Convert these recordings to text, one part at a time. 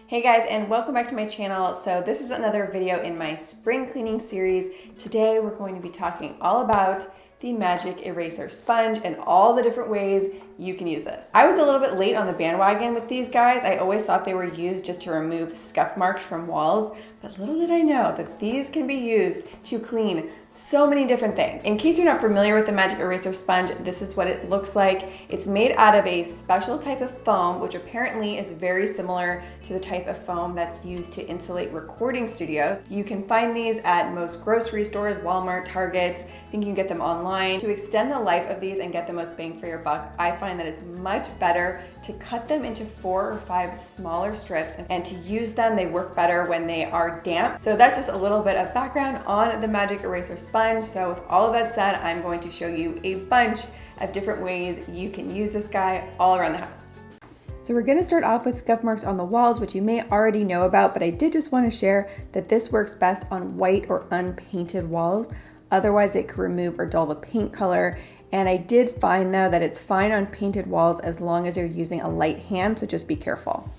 Hey guys, and welcome back to my channel. So this is another video in my spring cleaning series. Today we're going to be talking all about the magic eraser sponge and all the different ways you can use this. I was a little bit late on the bandwagon with these guys. I always thought they were used just to remove scuff marks from walls, but little did I know that these can be used to clean so many different things. In case you're not familiar with the magic eraser sponge, this is what it looks like. It's made out of a special type of foam, which apparently is very similar to the type of foam that's used to insulate recording studios. You can find these at most grocery stores, Walmart, Target. I think you can get them online. To extend the life of these and get the most bang for your buck, I find that it's much better to cut them into 4 or 5 smaller strips and to use them. They work better when they are damp. So that's just a little bit of background on the magic eraser sponge. So with all of that said, I'm going to show you a bunch of different ways you can use this guy all around the house. So we're gonna start off with scuff marks on the walls, which you may already know about, but I did just wanna share that this works best on white or unpainted walls. Otherwise it could remove or dull the paint color. And I did find though that it's fine on painted walls as long as you're using a light hand, so just be careful.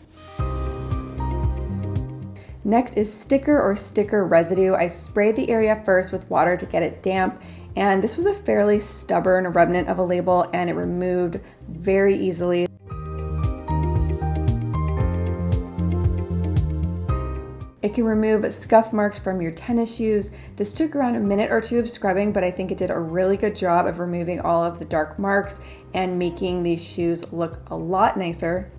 Next is sticker or sticker residue. I sprayed the area first with water to get it damp, and this was a fairly stubborn remnant of a label and it removed very easily. It can remove scuff marks from your tennis shoes. This took around a minute or two of scrubbing, but I think it did a really good job of removing all of the dark marks and making these shoes look a lot nicer.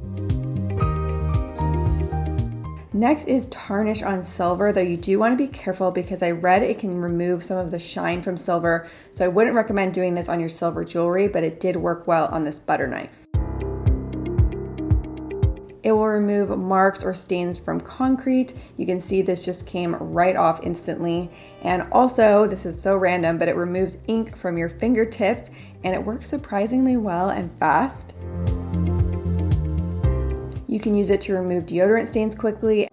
Next is tarnish on silver, though you do want to be careful because I read it can remove some of the shine from silver, so I wouldn't recommend doing this on your silver jewelry, but it did work well on this butter knife. It will remove marks or stains from concrete. You can see this just came right off instantly. And also, this is so random, but it removes ink from your fingertips and it works surprisingly well and fast. You can use it to remove deodorant stains quickly.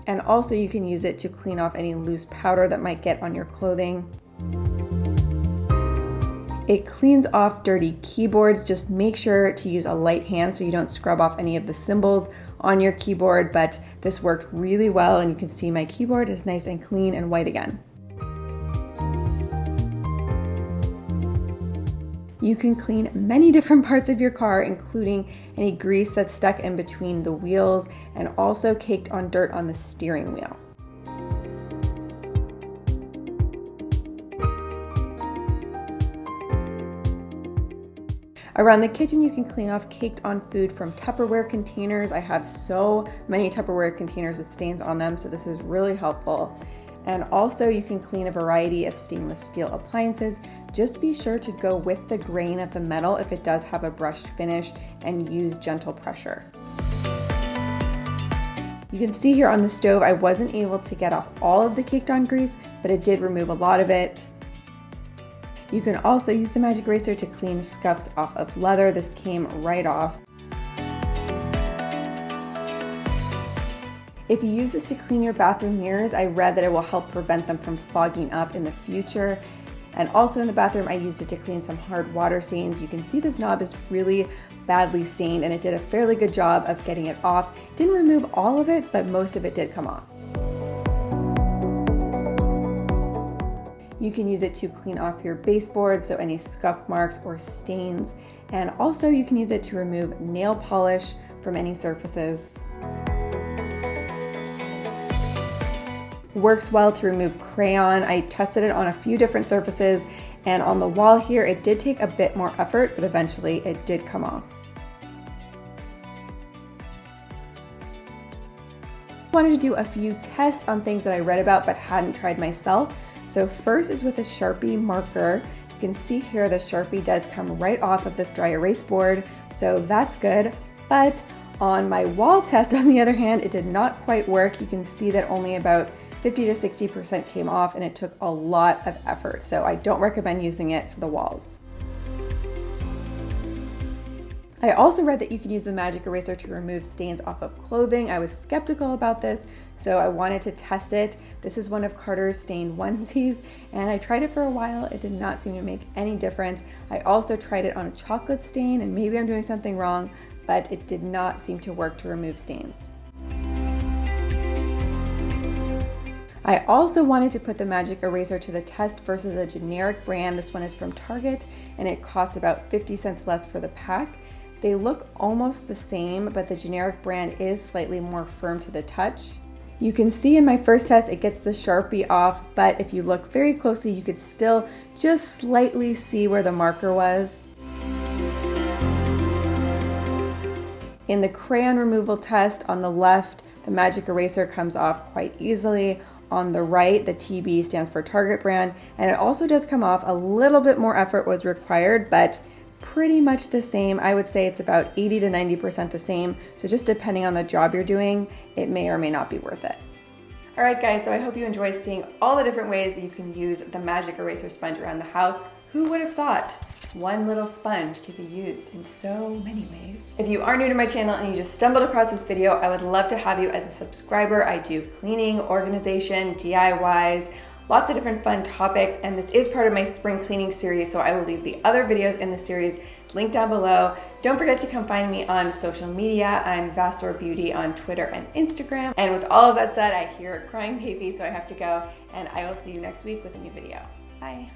And also you can use it to clean off any loose powder that might get on your clothing. It cleans off dirty keyboards. Just make sure to use a light hand so you don't scrub off any of the symbols on your keyboard, but this worked really well and you can see my keyboard is nice and clean and white again. You can clean many different parts of your car, including any grease that's stuck in between the wheels and also caked on dirt on the steering wheel. Around the kitchen, you can clean off caked on food from Tupperware containers. I have so many Tupperware containers with stains on them, so this is really helpful. And also you can clean a variety of stainless steel appliances. Just be sure to go with the grain of the metal if it does have a brushed finish and use gentle pressure. You can see here on the stove, I wasn't able to get off all of the caked on grease, but it did remove a lot of it. You can also use the magic eraser to clean scuffs off of leather. This came right off. If you use this to clean your bathroom mirrors, I read that it will help prevent them from fogging up in the future. And also in the bathroom, I used it to clean some hard water stains. You can see this knob is really badly stained and it did a fairly good job of getting it off. Didn't remove all of it, but most of it did come off. You can use it to clean off your baseboards, so any scuff marks or stains. And also you can use it to remove nail polish from any surfaces. Works well to remove crayon. I tested it on a few different surfaces and on the wall here it did take a bit more effort, but eventually it did come off. I wanted to do a few tests on things that I read about but hadn't tried myself. So first is with a Sharpie marker. You can see here the Sharpie does come right off of this dry erase board, so that's good. But on my wall test, on the other hand, it did not quite work. You can see that only about 50 to 60% came off and it took a lot of effort. So I don't recommend using it for the walls. I also read that you can use the magic eraser to remove stains off of clothing. I was skeptical about this, so I wanted to test it. This is one of Carter's stained onesies, and I tried it for a while. It did not seem to make any difference. I also tried it on a chocolate stain, and maybe I'm doing something wrong, but it did not seem to work to remove stains. I also wanted to put the magic eraser to the test versus a generic brand. This one is from Target, and it costs about 50 cents less for the pack. They look almost the same, but the generic brand is slightly more firm to the touch. You can see in my first test it gets the Sharpie off, but if you look very closely, you could still just slightly see where the marker was. In the crayon removal test, on the left, the magic eraser comes off quite easily. On the right, the TB stands for Target brand, and it also does come off. A little bit more effort was required, but pretty much the same. I would say it's about 80 to 90% the same. So just depending on the job you're doing, it may or may not be worth it. All right, guys, so I hope you enjoyed seeing all the different ways that you can use the magic eraser sponge around the house. Who would have thought one little sponge could be used in so many ways? If you are new to my channel and you just stumbled across this video, I would love to have you as a subscriber. I do cleaning, organization, DIYs, lots of different fun topics, and this is part of my spring cleaning series, so I will leave the other videos in the series linked down below. Don't forget to come find me on social media. I'm Vassor Beauty on Twitter and Instagram. And with all of that said, I hear a crying baby, so I have to go, and I will see you next week with a new video. Bye.